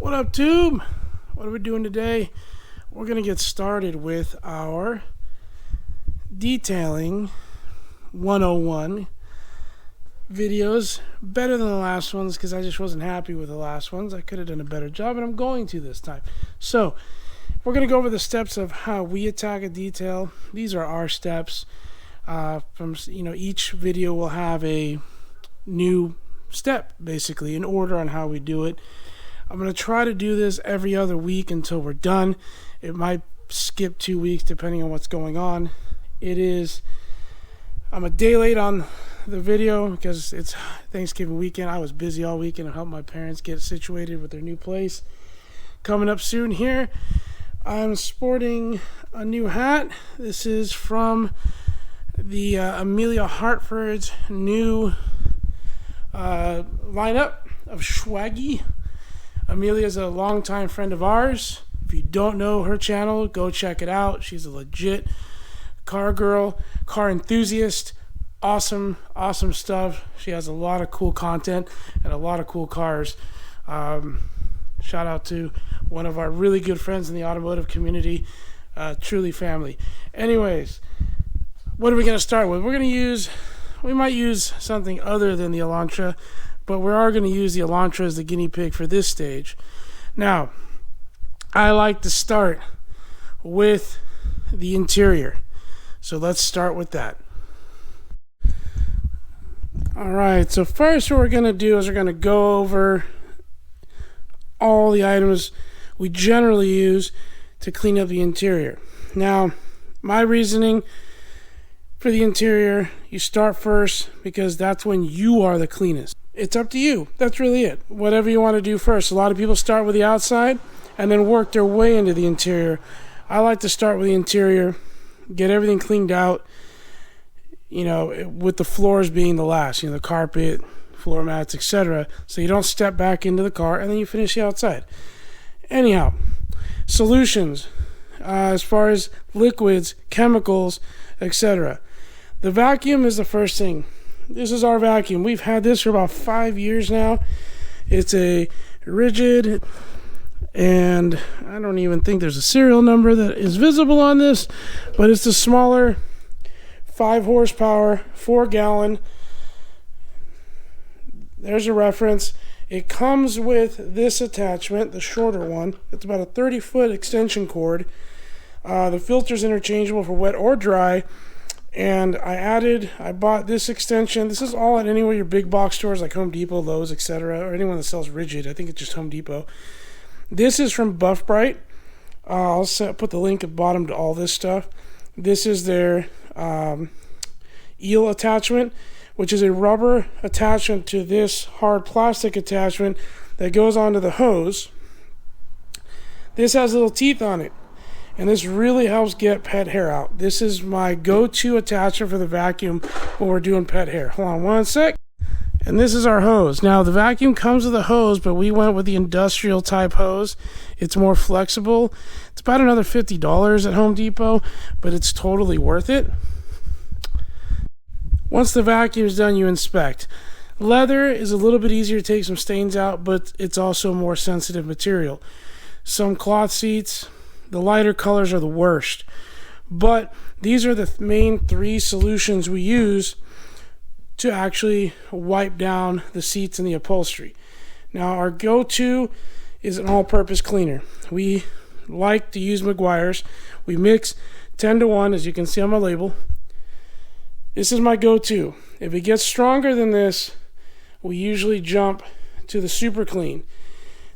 What up, Tube? What are we doing today? We're going to get started with our detailing 101 videos. Better than the last ones because I just wasn't happy with the last ones. I could have done a better job, and I'm going to this time. So we're going to go over the steps of how we attack a detail. These are our steps. Each video will have a new step, basically, in order on how we do it. I'm going to try to do this every other week until we're done. It might skip 2 weeks depending on what's going on. I'm a day late on the video because it's Thanksgiving weekend. I was busy all weekend and helped my parents get situated with their new place. Coming up soon here, I'm sporting a new hat. This is from the Amelia Hartford's new lineup of Swaggy. Amelia's a longtime friend of ours. If you don't know her channel, go check it out. She's a legit car girl, car enthusiast. Awesome stuff. She has a lot of cool content and a lot of cool cars. Shout out to one of our really good friends in the automotive community, truly family. Anyways, what are we going to start with? We might use something other than the Elantra, but we are going to use the Elantra as the guinea pig for this stage. Now, I like to start with the interior. So let's start with that. Alright, so first what we're going to do is we're going to go over all the items we generally use to clean up the interior. Now, my reasoning for the interior, you start first because that's when you are the cleanest. It's up to you. That's really it. Whatever you want to do first. A lot of people start with the outside and then work their way into the interior. I like to start with the interior, get everything cleaned out, with the floors being the last, the carpet, floor mats, etc. So you don't step back into the car and then you finish the outside. Anyhow, solutions as far as liquids, chemicals, etc. The vacuum is the first thing. This is our vacuum. We've had this for about 5 years now. It's a Rigid, and I don't even think there's a serial number that is visible on this, but it's the smaller 5 horsepower, 4 gallon. There's a reference. It comes with this attachment, the shorter one. It's about a 30-foot extension cord. The filter's interchangeable for wet or dry. And I bought this extension. This is all at anywhere your big box stores like Home Depot, Lowe's, etc., or anyone that sells Rigid. I think it's just Home Depot. This is from Buff Bright. I'll put the link at the bottom to all this stuff. This is their eel attachment, which is a rubber attachment to this hard plastic attachment that goes onto the hose. This has little teeth on it, and this really helps get pet hair out. This is my go-to attachment for the vacuum when we're doing pet hair. Hold on one sec. And this is our hose. Now, the vacuum comes with a hose, but we went with the industrial type hose. It's more flexible. It's about another $50 at Home Depot, but it's totally worth it. Once the vacuum's done, you inspect. Leather is a little bit easier to take some stains out, but it's also more sensitive material. Some cloth seats, the lighter colors are the worst. But these are the main 3 solutions we use to actually wipe down the seats and the upholstery. Now, our go-to is an all-purpose cleaner. We like to use Meguiar's. We mix 10-to-1, as you can see on my label. This is my go-to. If it gets stronger than this, we usually jump to the Super Clean.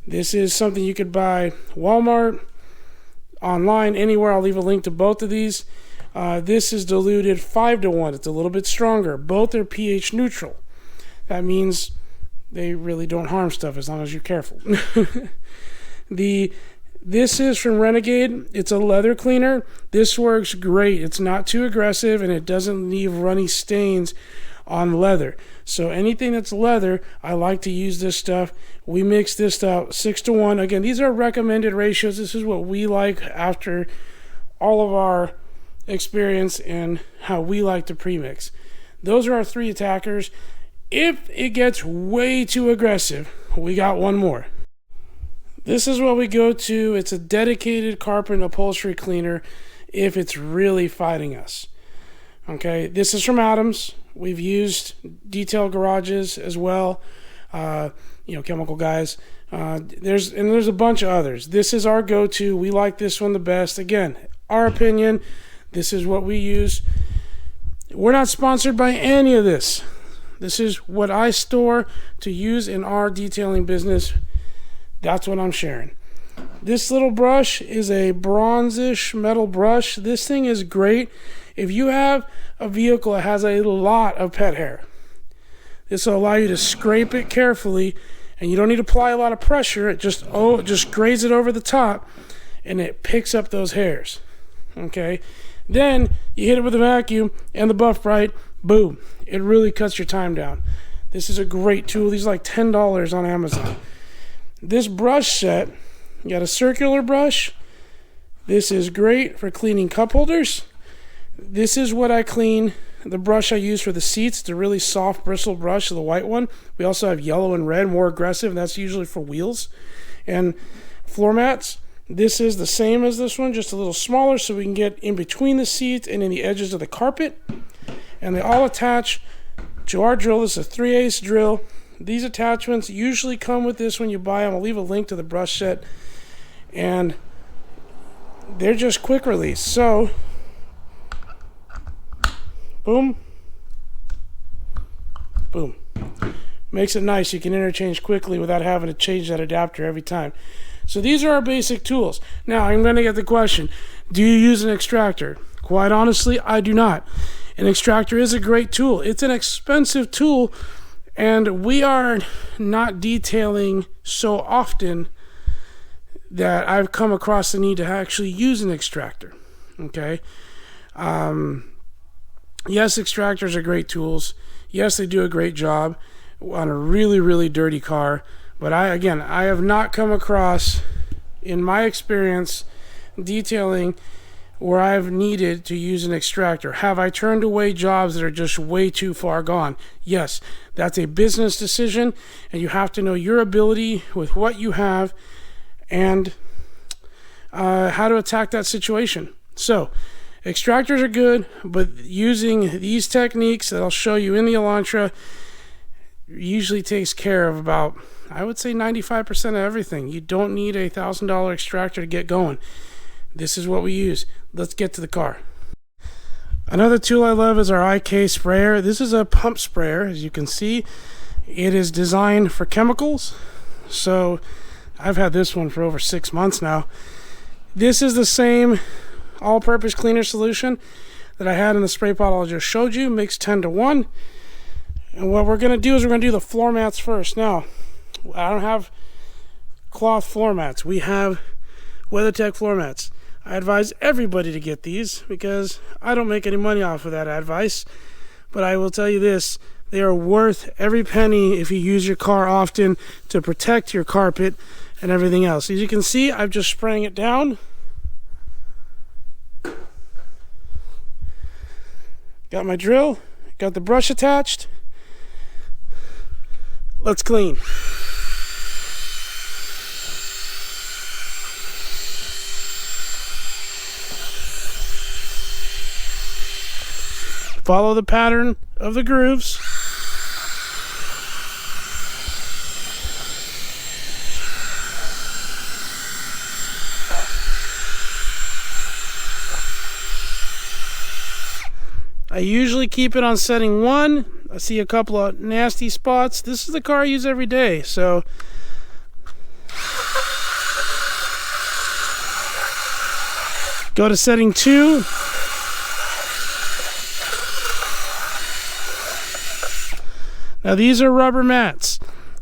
This is something you could buy Walmart, online, anywhere. I'll leave a link to both of these. This is diluted 5-to-1. It's a little bit stronger. Both are pH neutral. That means they really don't harm stuff as long as you're careful. This is from Renegade. It's a leather cleaner. This works great. It's not too aggressive and it doesn't leave runny stains on leather. So anything that's leather, I like to use this stuff. We mix this out 6-to-1. Again, these are recommended ratios. This is what we like after all of our experience and how we like to premix. Those are our 3 attackers. If it gets way too aggressive, we got one more. This is what we go to. It's a dedicated carpet and upholstery cleaner if it's really fighting us. Okay, this is from Adams. We've used Detail Garages as well. Chemical Guys. There's a bunch of others. This is our go-to. We like this one the best. Again, our opinion. This is what we use. We're not sponsored by any of this. This is what I store to use in our detailing business. That's what I'm sharing. This little brush is a bronzish metal brush. This thing is great if you have a vehicle that has a lot of pet hair. This will allow you to scrape it carefully, and you don't need to apply a lot of pressure. It just graze it over the top, and it picks up those hairs. Okay? Then you hit it with a vacuum and the Buff Bright. Boom. It really cuts your time down. This is a great tool. These are like $10 on Amazon. This brush set, you got a circular brush. This is great for cleaning cup holders. This is what I clean. The brush I use for the seats, it's a really soft bristle brush, the white one. We also have yellow and red, more aggressive. That's usually for wheels and floor mats. This is the same as this one, just a little smaller, so we can get in between the seats and in the edges of the carpet. And they all attach to our drill. This is a 3/8 drill. These attachments usually come with this when you buy them. I'll leave a link to the brush set. And they're just quick release. So, boom, boom. Makes it nice. You can interchange quickly without having to change that adapter every time. So these are our basic tools. Now, I'm going to get the question, do you use an extractor? Quite honestly, I do not. An extractor is a great tool. It's an expensive tool, and we are not detailing so often that I've come across the need to actually use an extractor. Okay? Yes, extractors are great tools. Yes, they do a great job on a really, really dirty car. But I have not come across, in my experience, detailing where I've needed to use an extractor. Have I turned away jobs that are just way too far gone? Yes, that's a business decision, and you have to know your ability with what you have and how to attack that situation. So, extractors are good, but using these techniques that I'll show you in the Elantra usually takes care of about, I would say, 95% of everything. You don't need a $1,000 extractor to get going. This is what we use. Let's get to the car. Another tool I love is our IK sprayer. This is a pump sprayer. As you can see, it is designed for chemicals. So I've had this one for over 6 months now. This is the same all-purpose cleaner solution that I had in the spray bottle I just showed you, mixed 10-to-1. And what we're going to do is we're going to do the floor mats first. Now, I don't have cloth floor mats. We have WeatherTech floor mats. I advise everybody to get these because I don't make any money off of that advice. But I will tell you this, they are worth every penny if you use your car often to protect your carpet and everything else. As you can see, I'm just spraying it down. Got my drill, got the brush attached. Let's clean. Follow the pattern of the grooves. I usually keep it on setting 1. I see a couple of nasty spots. This is the car I use every day, so go to setting 2. Now these are rubber mats.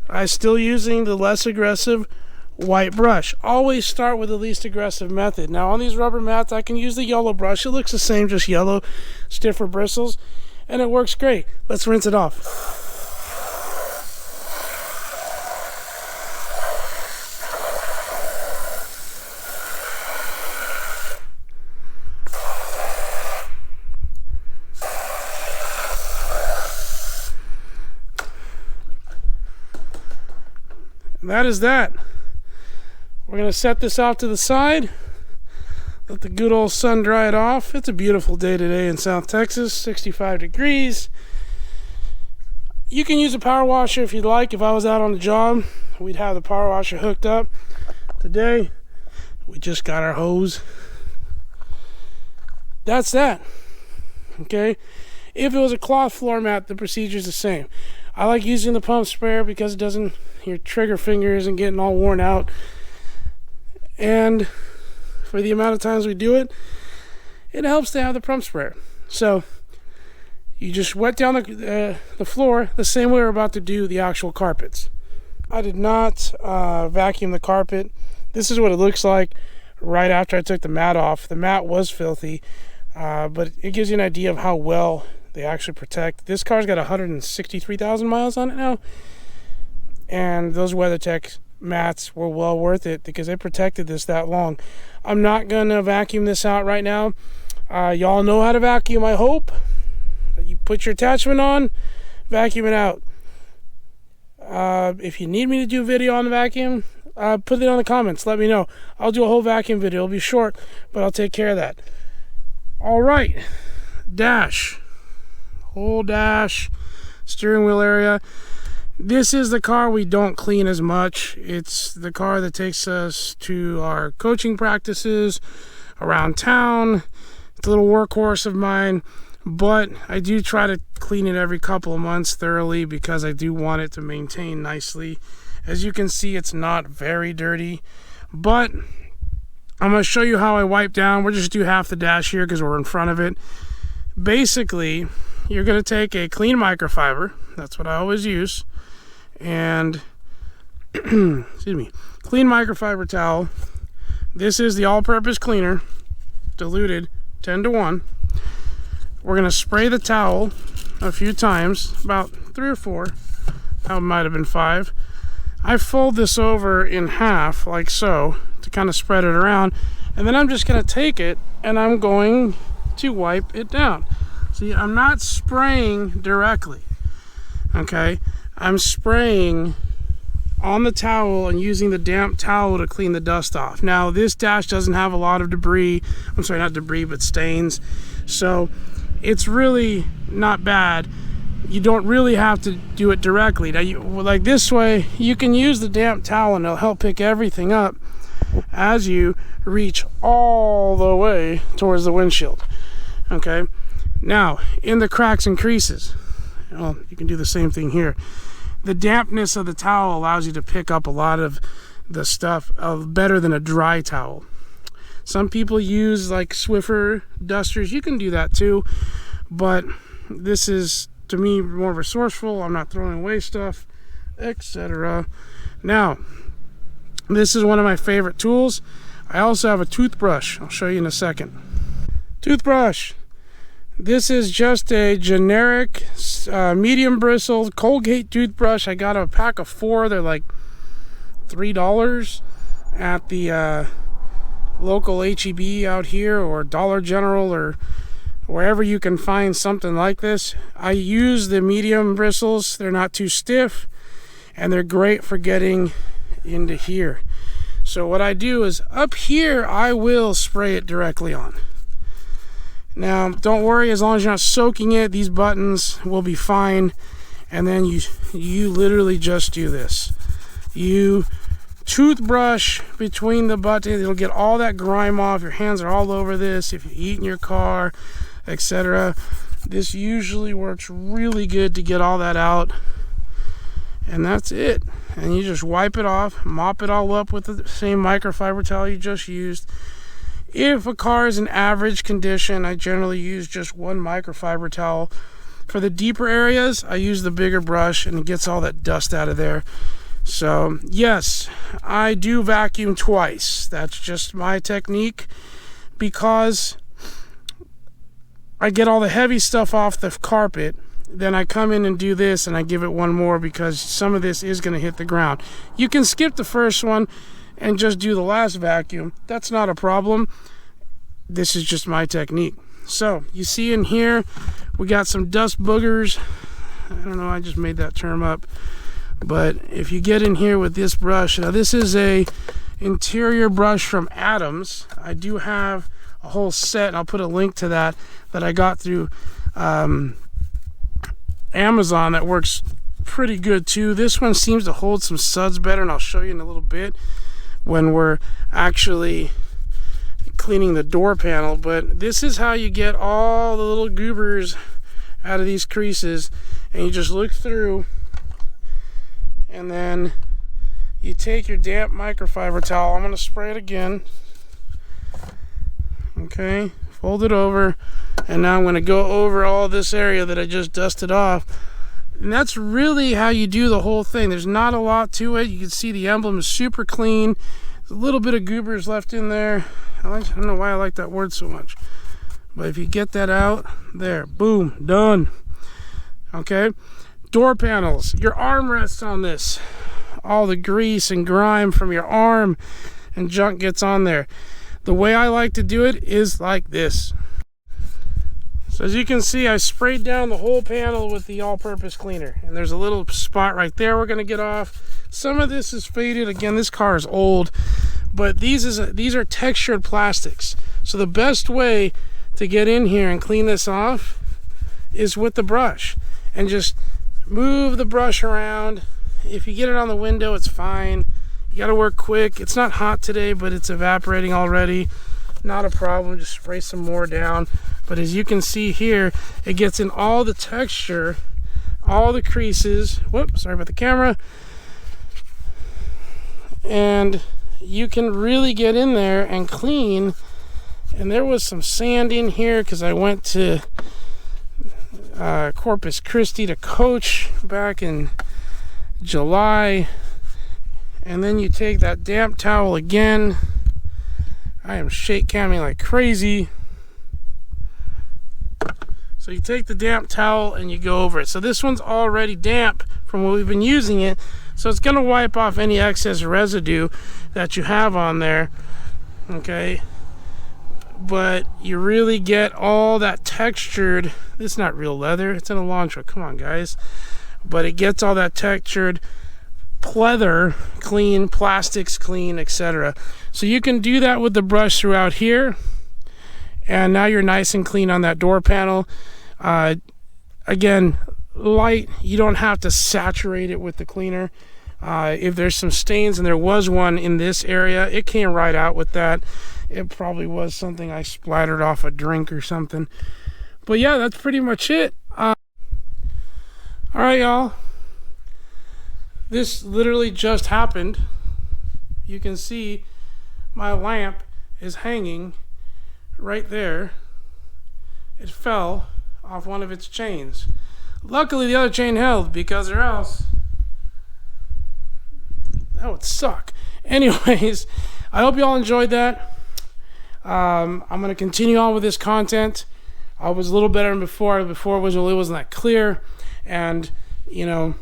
I'm still using the less aggressive white brush. Always start with the least aggressive method. Now on these rubber mats I can use the yellow brush. It looks the same, just yellow, stiffer bristles, and it works great. Let's rinse it off. And that is that. We're going to set this off to the side. Let the good old sun dry it off. It's a beautiful day today in South Texas, 65 degrees. You can use a power washer if you'd like. If I was out on the job, we'd have the power washer hooked up. Today, we just got our hose. That's that. Okay? If it was a cloth floor mat, the procedure is the same. I like using the pump sprayer because it doesn't, your trigger finger isn't getting all worn out. And for the amount of times we do it, it helps to have the pump sprayer. So you just wet down the floor the same way we're about to do the actual carpets. I did not vacuum the carpet. This is what it looks like right after I took the mat off. The mat was filthy, but it gives you an idea of how well they actually protect. This car's got 163,000 miles on it now, and those WeatherTech mats were well worth it because they protected this that long. I'm not gonna vacuum this out right now. Y'all know how to vacuum, I hope. You put your attachment on, vacuum it out. If you need me to do a video on the vacuum, put it on the comments, let me know. I'll do a whole vacuum video. It'll be short, but I'll take care of that. All right, dash, whole dash, steering wheel area. This is the car we don't clean as much. It's the car that takes us to our coaching practices around town. It's a little workhorse of mine, but I do try to clean it every couple of months thoroughly because I do want it to maintain nicely. As you can see, it's not very dirty, but I'm going to show you how I wipe down. We'll just do half the dash here because we're in front of it. Basically, you're going to take a clean microfiber. That's what I always use. And excuse me, clean microfiber towel. This is the all-purpose cleaner, diluted 10-to-1. We're going to spray the towel a few times, about 3 or 4. That might have been 5. I fold this over in half like so to kind of spread it around, and then I'm just going to take it and I'm going to wipe it down. See, I'm not spraying directly, okay? I'm spraying on the towel and using the damp towel to clean the dust off. Now, this dash doesn't have a lot of debris. I'm sorry, not debris, but stains. So it's really not bad. You don't really have to do it directly. Now, like this way, you can use the damp towel and it'll help pick everything up as you reach all the way towards the windshield. Okay? Now, in the cracks and creases, well, you can do the same thing here. The dampness of the towel allows you to pick up a lot of the stuff better than a dry towel. Some people use like Swiffer dusters. You can do that too, but this is, to me, more resourceful. I'm not throwing away stuff, etc. Now, this is one of my favorite tools. I also have a toothbrush. I'll show you in a second. Toothbrush. This is just a generic medium bristled Colgate toothbrush. I got a pack of 4. They're like $3 at the local H-E-B out here, or Dollar General, or wherever you can find something like this. I use the medium bristles. They're not too stiff, and they're great for getting into here. So what I do is up here, I will spray it directly on. Now, don't worry, as long as you're not soaking it, these buttons will be fine. And then you literally just do this. You toothbrush between the buttons. It'll get all that grime off. Your hands are all over this. If you eat in your car, etc. This usually works really good to get all that out. And that's it. And you just wipe it off, mop it all up with the same microfiber towel you just used. If a car is in average condition, I generally use just one microfiber towel. For the deeper areas, I use the bigger brush, and it gets all that dust out of there. So, yes, I do vacuum twice. That's just my technique, because I get all the heavy stuff off the carpet. Then I come in and do this, and I give it one more because some of this is going to hit the ground. You can skip the first one and just do the last vacuum. That's not a problem. This is just my technique. So you see in here, we got some dust boogers. I don't know, I just made that term up. But if you get in here with this brush, now this is a interior brush from Adams. I do have a whole set, and I'll put a link to that I got through Amazon that works pretty good too. This one seems to hold some suds better, and I'll show you in a little bit when we're actually cleaning the door panel. But this is how you get all the little goobers out of these creases, and you just look through, and then you take your damp microfiber towel. I'm going to spray it again. Okay, fold it over, and now I'm going to go over all this area that I just dusted off. And that's really how you do the whole thing. There's not a lot to it. You can see the emblem is super clean. There's a little bit of goobers left in there. I don't know why I like that word so much. But if you get that out, there, boom, done. Okay, door panels, your armrests on this. All the grease and grime from your arm and junk gets on there. The way I like to do it is like this. So as you can see, I sprayed down the whole panel with the all-purpose cleaner, and there's a little spot right there we're going to get off. Some of this is faded. Again, this car is old, but these are textured plastics. So the best way to get in here and clean this off is with the brush, and just move the brush around. If you get it on the window, it's fine. You got to work quick. It's not hot today, but it's evaporating already. Not a problem. Just spray some more down. But as you can see here, it gets in all the texture, all the creases. Whoops, sorry about the camera. And you can really get in there and clean. And there was some sand in here because I went to Corpus Christi to coach back in July. And then you take that damp towel again. I am shake camming like crazy. So you take the damp towel and you go over it. So this one's already damp from what we've been using it. So it's going to wipe off any excess residue that you have on there. Okay. But you really get all that textured. This is not real leather. It's an Elantra. Come on, guys. But it gets all that textured pleather clean, plastics clean, etc. So you can do that with the brush throughout here, and now you're nice and clean on that door panel. Again, light. You don't have to saturate it with the cleaner. If there's some stains, and there was one in this area, it came right out with that. It probably was something I splattered off a drink or something. But yeah, that's pretty much it. All right, y'all. This literally just happened. You can see my lamp is hanging right there. It fell off one of its chains. Luckily the other chain held, because or else that would suck. Anyways, I hope you all enjoyed that. I'm going to continue on with this content. I was a little better than before. Before it wasn't that clear, and you know,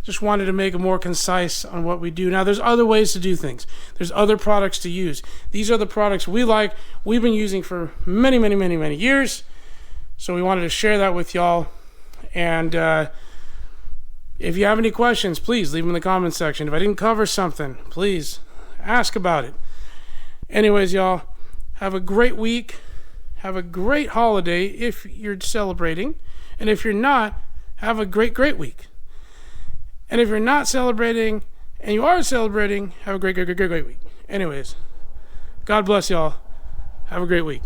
just wanted to make it more concise on what we do. Now, there's other ways to do things. There's other products to use. These are the products we like. We've been using for many, many, many, many years. So we wanted to share that with y'all. And if you have any questions, please leave them in the comment section. If I didn't cover something, please ask about it. Anyways, y'all, have a great week. Have a great holiday if you're celebrating. And if you're not, have a great, great week. And if you're not celebrating and you are celebrating, have a great, great, great, great, great week. Anyways, God bless y'all. Have a great week.